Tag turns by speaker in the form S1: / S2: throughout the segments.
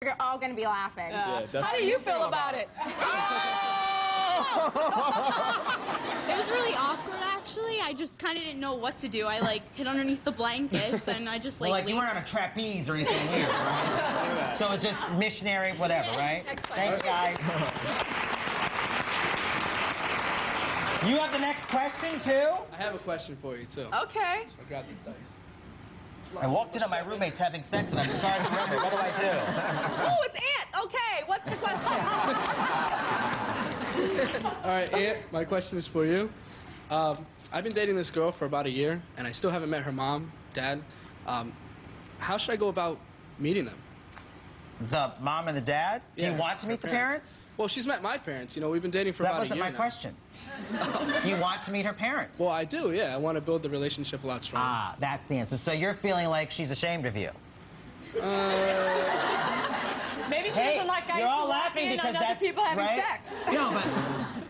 S1: You're all going to be laughing.
S2: How do you feel about it?
S3: It was really awkward, actually. I just kind of didn't know what to do. I, hid underneath the blankets, and I just,
S4: Well, you weren't on a trapeze or anything weird, right? So it was just missionary, whatever, right?
S2: Next question.
S4: Thanks, guys. You have the next question, too?
S5: I have a question for you, too.
S2: Okay.
S5: So grab the dice.
S4: I walked in on my roommates having sex, and I'm scarred forever. What do I do?
S2: Oh, it's Aunt. Okay, what's the question?
S5: All right, Aunt, my question is for you. I've been dating this girl for about a year, and I still haven't met her mom, dad. How should I go about meeting them?
S4: The mom and the dad? Do you want to meet the parents?
S5: Well, she's met my parents. You know, we've been dating for about a year
S4: That wasn't my question. Do you want to meet her parents?
S5: Well, I do, yeah. I want to build the relationship a lot stronger.
S4: Ah, that's the answer. So you're feeling like she's ashamed of you?
S2: Maybe she doesn't like guys
S4: you're all
S2: who walk
S4: laughing
S2: in
S4: because
S2: on other people having sex.
S4: No,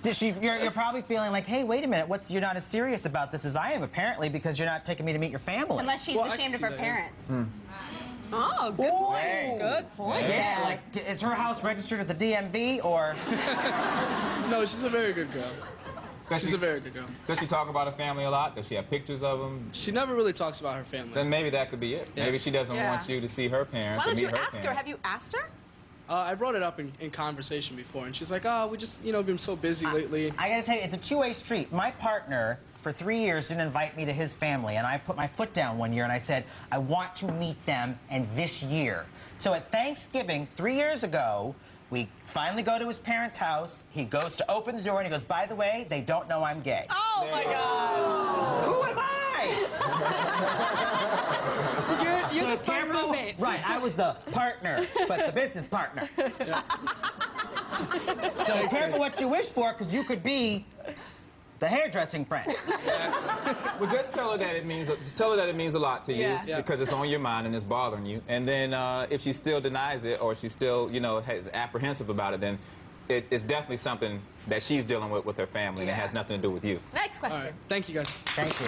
S4: but you're probably feeling like, hey, wait a minute, you're not as serious about this as I am, apparently, because you're not taking me to meet your family.
S1: Unless she's ashamed of her parents.
S2: Oh, good point. Good point.
S4: Yeah, is her house registered at the DMV, or?
S5: No, she's a very good girl. She's a very good girl.
S6: Does she talk about her family a lot? Does she have pictures of them?
S5: She never really talks about her family.
S6: Then maybe that could be it.
S5: Yeah.
S6: Maybe she doesn't want you to see her parents.
S2: Why don't you
S6: or meet
S2: ask her? Have you asked her?
S5: I brought it up in conversation before, and she's like, oh, we just, been so busy lately.
S4: I gotta tell you, it's a two-way street. My partner, for 3 years, didn't invite me to his family, and I put my foot down one year, and I said, I want to meet them, and this year. So at Thanksgiving, 3 years ago, we finally go to his parents' house. He goes to open the door, and he goes, by the way, they don't know I'm gay.
S2: Oh, my God.
S4: Who am I?
S2: You're the fun roommate.
S4: Right, I was the partner, but the business partner. So careful what you wish for, because you could be the hairdressing friend.
S6: Well, just tell her that it means a lot to you because it's on your mind and it's bothering you. And then if she still denies it or she still, is apprehensive about it, then it's definitely something that she's dealing with her family and it has nothing to do with you.
S2: Next question.
S5: All right. Thank you, guys.
S4: Thank you.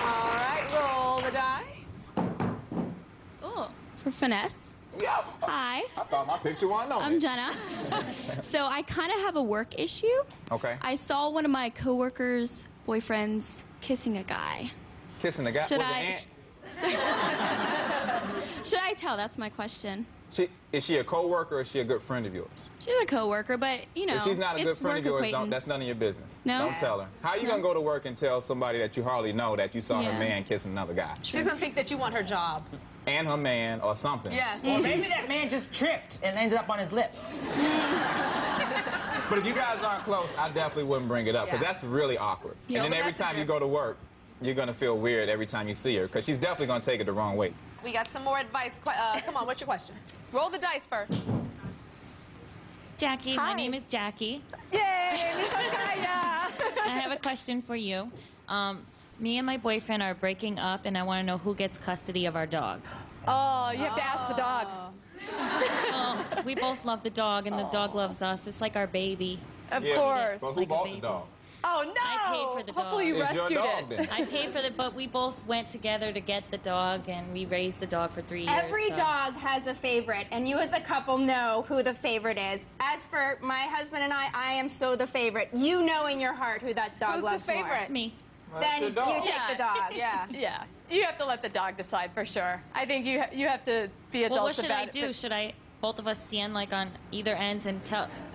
S2: All right, roll the dice.
S3: Oh, for finesse.
S6: Yeah.
S3: Hi.
S6: I thought my picture wasn't on
S3: I'm
S6: it.
S3: Jenna. So I kind of have a work issue.
S6: Okay.
S3: I saw one of my coworkers' boyfriends kissing a guy.
S6: Kissing a guy?
S3: Should
S6: Was
S3: I?
S6: it Aunt?
S3: Should I tell? That's my question.
S6: Is she a co-worker or is she a good friend of yours?
S3: She's a coworker, but
S6: If she's not a good
S3: it's
S6: friend
S3: work
S6: of yours,
S3: acquaintance.
S6: that's none of your business.
S3: No?
S6: Don't tell her. How are you going to go to work and tell somebody that you hardly know that you saw her man kissing another guy?
S2: She's going to think that you want her job.
S6: And her man or something.
S2: Yes.
S4: Or maybe that man just tripped and ended up on his lips.
S6: But if you guys aren't close, I definitely wouldn't bring it up because that's really awkward.
S2: Kill
S6: and then
S2: the
S6: every time
S2: messenger.
S6: you go to work, you're going to feel weird every time you see her because she's definitely going to take it the wrong way.
S2: We got some more advice. Come on, what's your question? Roll the dice first.
S7: Jackie, my name is Jackie.
S2: Yay, Miss Okaya.
S7: I have a question for you. Me and my boyfriend are breaking up, and I want to know who gets custody of our dog.
S2: Oh, you have to ask the dog.
S7: Well, we both love the dog, and the dog loves us. It's like our baby.
S2: Of course.
S6: But who
S7: Like a
S6: bought the
S7: baby.
S6: dog?
S2: Oh, no.
S7: I paid for the dog.
S2: Hopefully you
S6: It's your
S2: rescued
S6: dog,
S2: it.
S6: then.
S7: I paid for it, but we both went together to get the dog, and we raised the dog for 3 years.
S1: Every
S7: so.
S1: dog has a favorite, and you as a couple know who the favorite is. As for my husband and I am so the favorite. You know in your heart who that dog
S2: Who's the
S1: loves
S2: favorite?
S7: Me.
S1: Then
S6: your dog.
S1: you take the dog.
S2: Yeah.
S8: Yeah, you have to let the dog decide for sure. I think you have to be adults
S7: Well, what should
S8: about
S7: I
S8: it.
S7: do? Should I both of us stand like on either ends and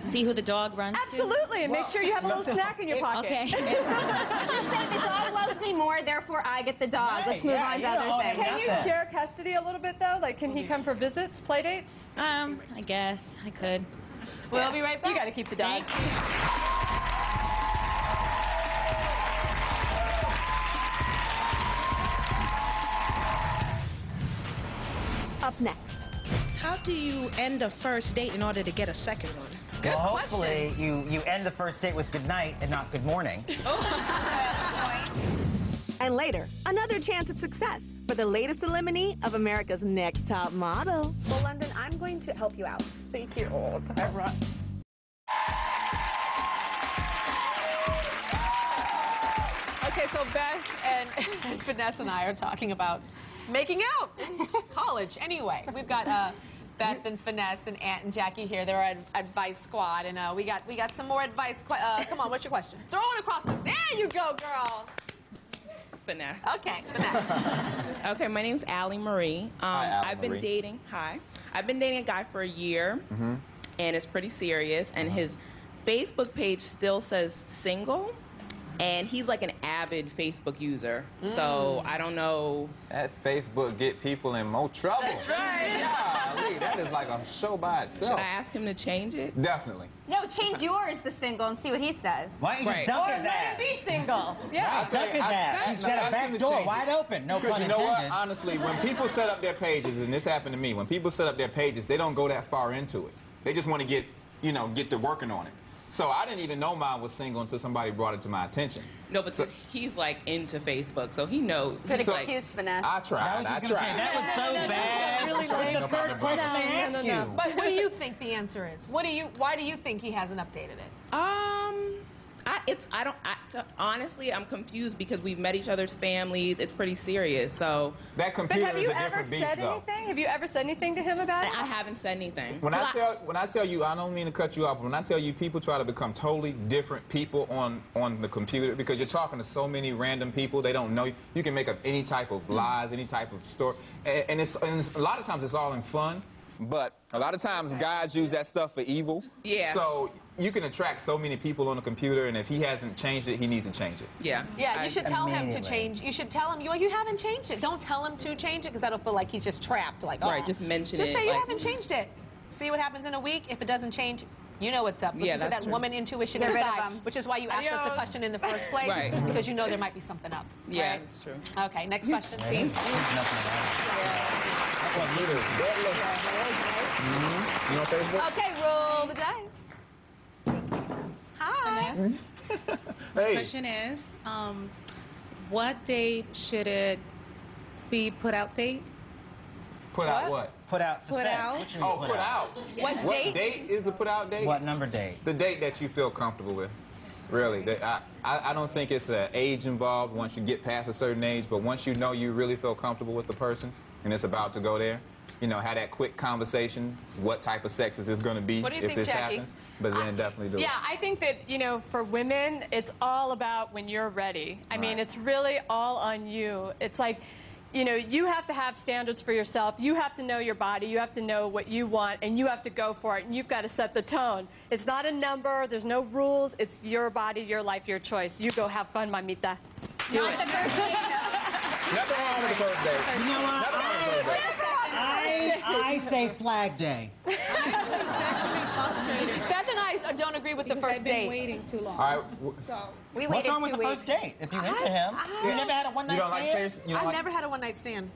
S7: see who the dog runs
S8: Absolutely, and make sure you have a little snack in your
S7: to?
S8: pocket.
S7: Okay.
S1: Just say the dog loves me more, therefore I get the dog. Let's move on to other things.
S8: Can you share custody a little bit though? Like, can he come for visits, play dates?
S7: I guess I could.
S2: We'll be right back.
S8: You got to keep the dog.
S7: Thank you.
S9: Up next.
S10: How do you end a first date in order to get a second one?
S2: Good
S4: Well,
S2: question.
S4: hopefully you end the first date with good night and not good morning.
S9: And later, another chance at success for the latest eliminee of America's Next Top Model. Well, London, I'm going to help you out. Thank you. Oh,
S2: Okay, so Beth and Vanessa and I are talking about making out in college. Anyway, we've got Beth and Finesse and Ant and Jackie here. They're our advice squad, and we got some more advice. Come on, what's your question? Throw it across the. There you go, girl.
S11: Finesse.
S2: Okay, Finesse.
S11: Okay, my name's Allie Marie.
S6: Hi,
S11: I've been dating. Hi. I've been dating a guy for a year, and it's pretty serious. And his Facebook page still says single, and he's like an avid Facebook user. So I don't know.
S6: That Facebook get people in more trouble.
S2: That's right.
S6: Golly, that is like a show by itself.
S11: Should I ask him to change it?
S6: Definitely.
S1: No, change yours to single and see what he says.
S4: Why don't you just dump
S8: Or
S4: his
S8: let
S4: ass?
S8: him be single. Yeah.
S4: Right, dump his ass. He's got a back door wide open. No
S6: Because
S4: pun
S6: you know
S4: intended.
S6: what? Honestly, when people set up their pages, and this happened to me, when people set up their pages, they don't go that far into it. They just want to get to working on it. So I didn't even know mine was single until somebody brought it to my attention.
S11: No, but he's like into Facebook, so he knows.
S1: Could
S11: He's like,
S1: excuse Finesse.
S6: I tried.
S4: That was the third question they asked you.
S2: But what do you think the answer is? Why do you think he hasn't updated it?
S11: Honestly, I'm confused because we've met each other's families. It's pretty serious, so.
S6: That
S8: But
S6: computer
S8: have
S6: is
S8: you
S6: a
S8: ever
S6: different beast,
S8: said
S6: though.
S8: anything? Have you ever said anything to him about it?
S11: I haven't said anything.
S6: When I tell you, I don't mean to cut you off, but when I tell you people try to become totally different people on the computer because you're talking to so many random people, they don't know you. You can make up any type of lies, any type of story, and a lot of times it's all in fun, but a lot of times guys use that stuff for evil.
S11: Yeah.
S6: So you can attract so many people on the computer, and if he hasn't changed it, he needs to change it.
S11: Yeah.
S2: Yeah, you should tell him to change. You should tell him, you haven't changed it. Don't tell him to change it because that'll feel like he's just trapped. Like,
S11: Right, just mention it.
S2: Just say you
S11: like-
S2: haven't changed it. See what happens in a week. If it doesn't change, you know what's up. Listen
S11: Yeah,
S2: to that
S11: that's true.
S2: woman intuition
S1: Get rid of
S2: inside,
S1: him.
S2: which is why you asked us the
S8: Adios.
S2: question in the first place,
S11: Right.
S2: because you know there might be something up.
S11: Yeah,
S2: right?
S11: that's true.
S2: Okay, next question.
S4: There's nothing
S6: You on Facebook?
S2: Okay, roll the dice. Hi.
S6: Hey.
S10: Question is, what date should it be put out date?
S6: Put out what?
S4: Put out for
S10: Put
S4: sex.
S10: out?
S4: What you mean
S6: Oh, put out.
S2: What
S6: What
S2: date?
S6: date is the put out date?
S4: What number date?
S6: The date that you feel comfortable with. Really. I don't think it's an age involved once you get past a certain age, but once you know you really feel comfortable with the person and it's about to go there, have that quick conversation, what type of sex is this going to be
S2: What do you
S6: if
S2: think,
S6: this
S2: Jackie?
S6: happens, but then definitely do it.
S8: Yeah, I think that, for women, it's all about when you're ready. I mean,
S6: Right.
S8: it's really all on you. It's like, you have to have standards for yourself. You have to know your body. You have to know what you want, and you have to go for it, and you've got to set the tone. It's not a number. There's no rules. It's your body, your life, your choice. You go have fun, mamita. Do it.
S6: Nothing wrong with the first date.
S4: You know what?
S6: Nothing wrong with the first date.
S4: I say Flag Day.
S10: I'm sexually frustrated.
S2: Beth and I don't agree with the
S10: Because
S2: first
S10: I've been
S2: date.
S10: waiting too long.
S6: All right.
S10: So
S1: We
S4: What's
S1: waited
S4: wrong with
S1: 2
S4: the
S1: weeks.
S4: first date? If you're into him, you never had a one night
S6: You don't like
S4: stand?
S6: face? You don't
S2: I've
S6: like
S2: never had a one-night stand.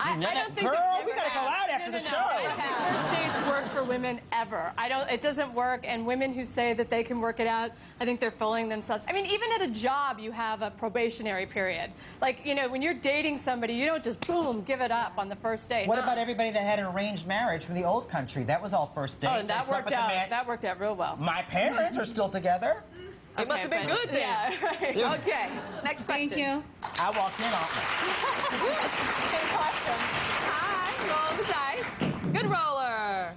S8: I
S4: Never-
S8: don't think
S4: Girl,
S8: that
S4: we gotta go out after the show.
S8: I don't think first dates work for women ever. It doesn't work, and women who say that they can work it out, I think they're fooling themselves. I mean, even at a job, you have a probationary period. Like, when you're dating somebody, you don't just, boom, give it up on the first date.
S4: What about everybody that had an arranged marriage from the old country? That was all first date.
S8: Oh,
S4: They
S8: that
S4: slept
S8: worked
S4: with the
S8: out.
S4: man.
S8: That worked out real well.
S4: My parents are still together.
S2: It must have been good then.
S8: Yeah, right.
S2: Okay, next question.
S10: thank you.
S4: I walked in on
S8: Same question.
S2: Hi, roll the dice. Good roller.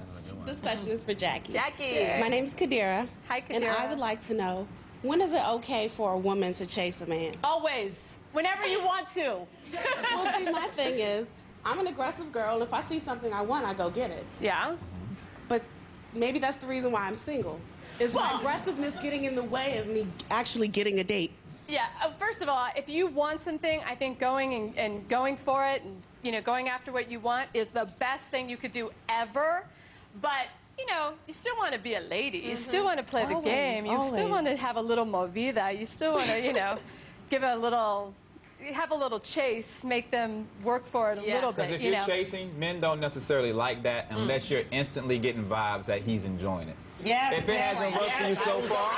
S12: This question is for Jackie.
S2: Jackie.
S12: My name's Kadira.
S8: Hi, Kadira.
S12: And I would like to know, when is it okay for a woman to chase a man?
S8: Always. Whenever you want to.
S12: Well, see, my thing is, I'm an aggressive girl, and if I see something I want, I go get it.
S8: Yeah.
S12: But maybe that's the reason why I'm single. Is my aggressiveness getting in the way of me actually getting a date?
S8: Yeah, first of all, if you want something, I think going and going for it and, going after what you want is the best thing you could do ever. But, you still want to be a lady. You still want to play the
S12: Always,
S8: game. You still
S12: always.
S8: want to have a little movida. You still want to, give a little, have a little chase, make them work for it a little
S6: Because
S8: bit,
S6: if you're chasing, men don't necessarily like that unless you're instantly getting vibes that he's enjoying it.
S4: Yes,
S6: If it hasn't worked for you so far,